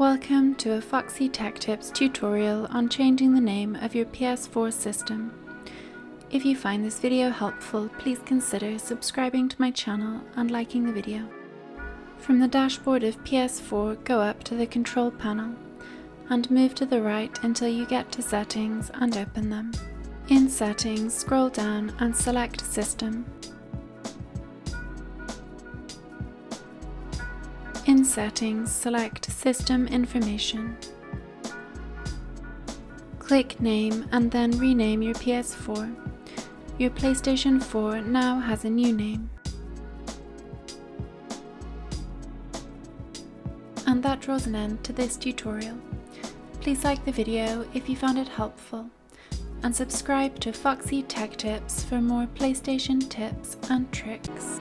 Welcome to a Foxy Tech Tips tutorial on changing the name of your PS4 system. If you find this video helpful, please consider subscribing to my channel and liking the video. From the dashboard of PS4, go up to the control panel and move to the right until you get to Settings and open them. In Settings, scroll down and select System. In Settings, select System Information. Click Name and then rename your PS4. Your PlayStation 4 now has a new name. And that draws an end to this tutorial. Please like the video if you found it helpful, and subscribe to Foxy Tech Tips for more PlayStation tips and tricks.